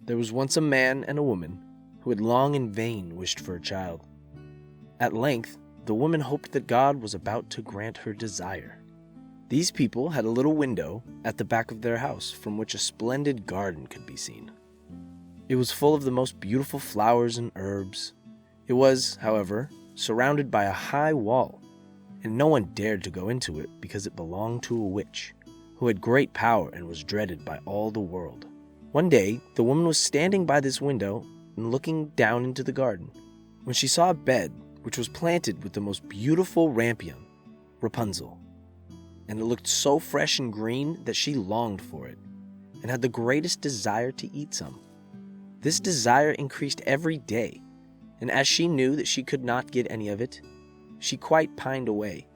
There was once a man and a woman who had long in vain wished for a child. At length, the woman hoped that God was about to grant her desire. These people had a little window at the back of their house from which a splendid garden could be seen. It was full of the most beautiful flowers and herbs. It was, however, surrounded by a high wall, and no one dared to go into it because it belonged to a witch, who had great power and was dreaded by all the world. One day, the woman was standing by this window and looking down into the garden, when she saw a bed which was planted with the most beautiful rampion, Rapunzel, and it looked so fresh and green that she longed for it, and had the greatest desire to eat some. This desire increased every day, and as she knew that she could not get any of it, she quite pined away,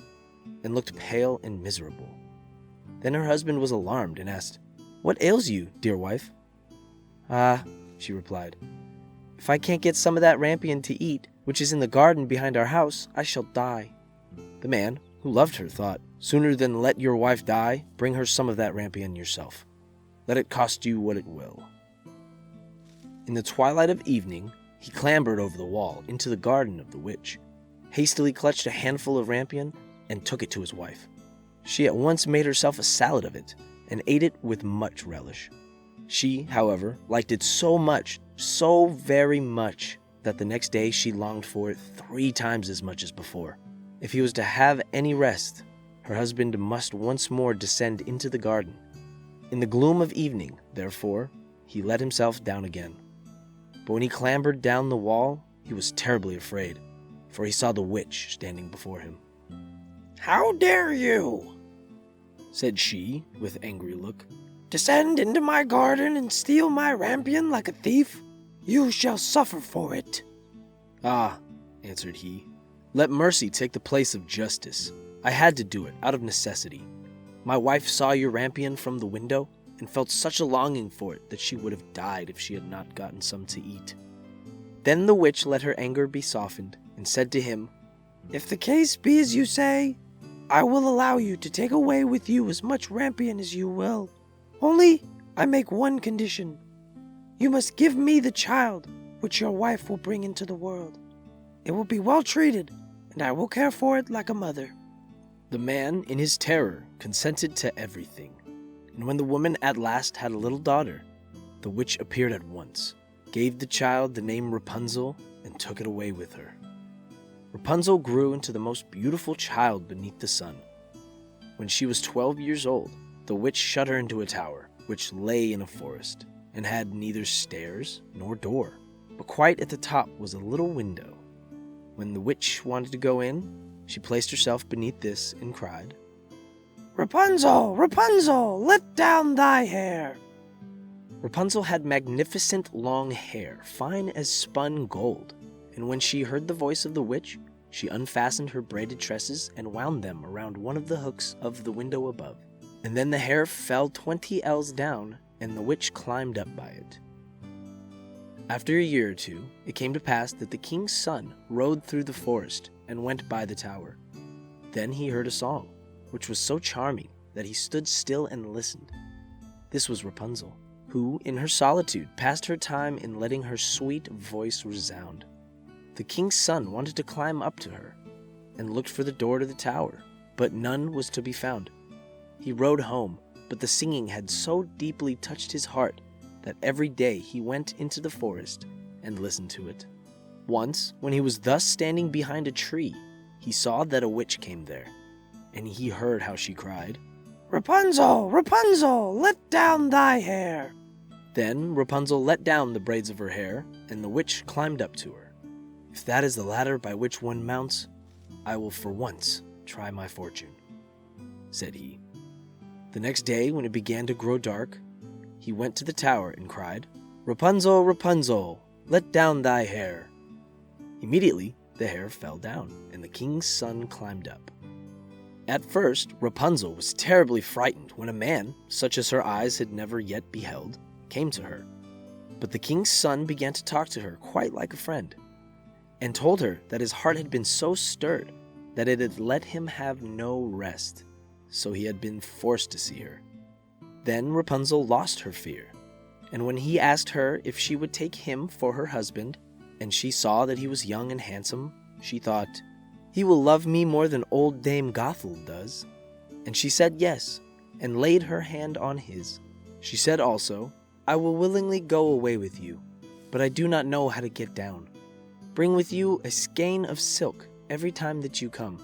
and looked pale and miserable. Then her husband was alarmed and asked, "What ails you, dear wife?" "Ah," she replied, "if I can't get some of that rampion to eat, which is in the garden behind our house, I shall die." The man, who loved her, thought, "Sooner than let your wife die, bring her some of that rampion yourself. Let it cost you what it will." In the twilight of evening, he clambered over the wall into the garden of the witch, hastily clutched a handful of rampion, and took it to his wife. She at once made herself a salad of it, and ate it with much relish. She, however, liked it so much, so very much, that the next day she longed for it 3 times as much as before. If he was to have any rest, her husband must once more descend into the garden. In the gloom of evening, therefore, he let himself down again. But when he clambered down the wall, he was terribly afraid, for he saw the witch standing before him. "How dare you," said she, with angry look, "descend into my garden and steal my rampion like a thief? You shall suffer for it." "Ah," answered he, "let mercy take the place of justice. I had to do it out of necessity. My wife saw your rampion from the window and felt such a longing for it that she would have died if she had not gotten some to eat." Then the witch let her anger be softened and said to him, "If the case be as you say, I will allow you to take away with you as much rampion as you will. Only I make one condition. You must give me the child which your wife will bring into the world. It will be well treated, and I will care for it like a mother." The man, in his terror, consented to everything, and when the woman at last had a little daughter, the witch appeared at once, gave the child the name Rapunzel, and took it away with her. Rapunzel grew into the most beautiful child beneath the sun. When she was 12 years old, the witch shut her into a tower, which lay in a forest, and had neither stairs nor door, but quite at the top was a little window. When the witch wanted to go in, she placed herself beneath this and cried, "Rapunzel, Rapunzel, let down thy hair." Rapunzel had magnificent long hair, fine as spun gold, and when she heard the voice of the witch, she unfastened her braided tresses and wound them around one of the hooks of the window above. And then the hair fell 20 ells down, and the witch climbed up by it. After a year or two, it came to pass that the king's son rode through the forest and went by the tower. Then he heard a song, which was so charming that he stood still and listened. This was Rapunzel, who, in her solitude, passed her time in letting her sweet voice resound. The king's son wanted to climb up to her, and looked for the door to the tower, but none was to be found. He rode home, but the singing had so deeply touched his heart that every day he went into the forest and listened to it. Once, when he was thus standing behind a tree, he saw that a witch came there, and he heard how she cried, "Rapunzel, Rapunzel, let down thy hair." Then Rapunzel let down the braids of her hair, and the witch climbed up to her. "If that is the ladder by which one mounts, I will for once try my fortune," said he. The next day, when it began to grow dark, he went to the tower and cried, "Rapunzel, Rapunzel, let down thy hair." Immediately, the hair fell down, and the king's son climbed up. At first, Rapunzel was terribly frightened when a man, such as her eyes had never yet beheld, came to her. But the king's son began to talk to her quite like a friend, and told her that his heart had been so stirred that it had let him have no rest, so he had been forced to see her. Then Rapunzel lost her fear, And when he asked her if she would take him for her husband, and she saw that he was young and handsome, she thought, "He will love me more than old Dame Gothel does." And she said yes, and laid her hand on his. She said also, "I will willingly go away with you, but I do not know how to get down. Bring with you a skein of silk every time that you come,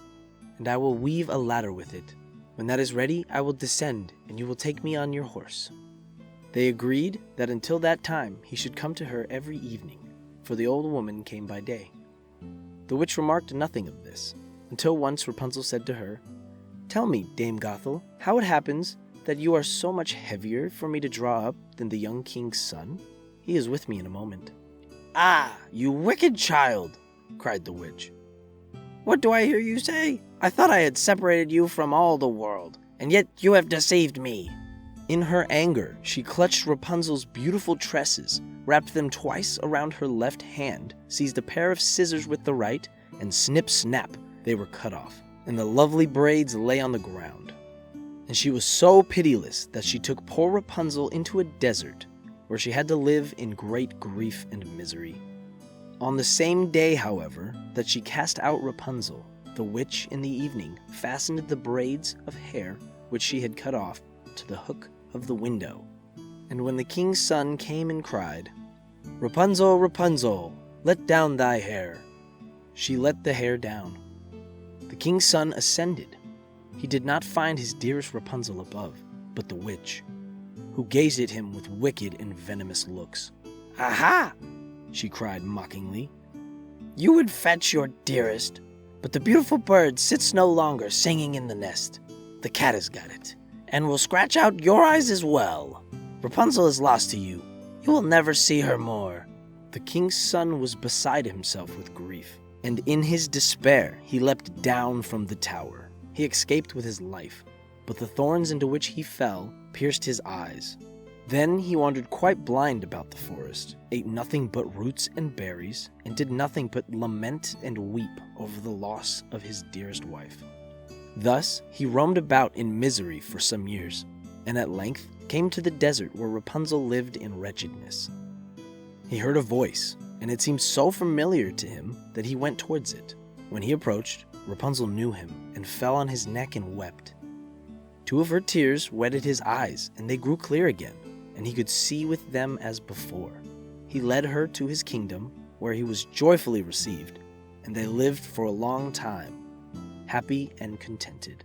and I will weave a ladder with it. When that is ready, I will descend, and you will take me on your horse." They agreed that until that time he should come to her every evening, for the old woman came by day. The witch remarked nothing of this, until once Rapunzel said to her, "Tell me, Dame Gothel, how it happens that you are so much heavier for me to draw up than the young king's son? He is with me in a moment." "Ah, you wicked child!" cried the witch. "What do I hear you say? I thought I had separated you from all the world, and yet you have deceived me." In her anger, she clutched Rapunzel's beautiful tresses, wrapped them twice around her left hand, seized a pair of scissors with the right, and snip-snap, they were cut off, and the lovely braids lay on the ground. And she was so pitiless that she took poor Rapunzel into a desert, where she had to live in great grief and misery. On the same day, however, that she cast out Rapunzel, the witch in the evening fastened the braids of hair which she had cut off to the hook of the window. And when the king's son came and cried, "Rapunzel, Rapunzel, let down thy hair," she let the hair down. The king's son ascended. He did not find his dearest Rapunzel above, but the witch, who gazed at him with wicked and venomous looks. "Aha!" she cried mockingly. "You would fetch your dearest, but the beautiful bird sits no longer singing in the nest. The cat has got it, and will scratch out your eyes as well. Rapunzel is lost to you. You will never see her more." The king's son was beside himself with grief, and in his despair he leapt down from the tower. He escaped with his life, but the thorns into which he fell pierced his eyes. Then he wandered quite blind about the forest, ate nothing but roots and berries, and did nothing but lament and weep over the loss of his dearest wife. Thus he roamed about in misery for some years, and at length came to the desert where Rapunzel lived in wretchedness. He heard a voice, and it seemed so familiar to him that he went towards it. When he approached, Rapunzel knew him, and fell on his neck and wept. 2 of her tears wetted his eyes, and they grew clear again, and he could see with them as before. He led her to his kingdom, where he was joyfully received, and they lived for a long time, happy and contented.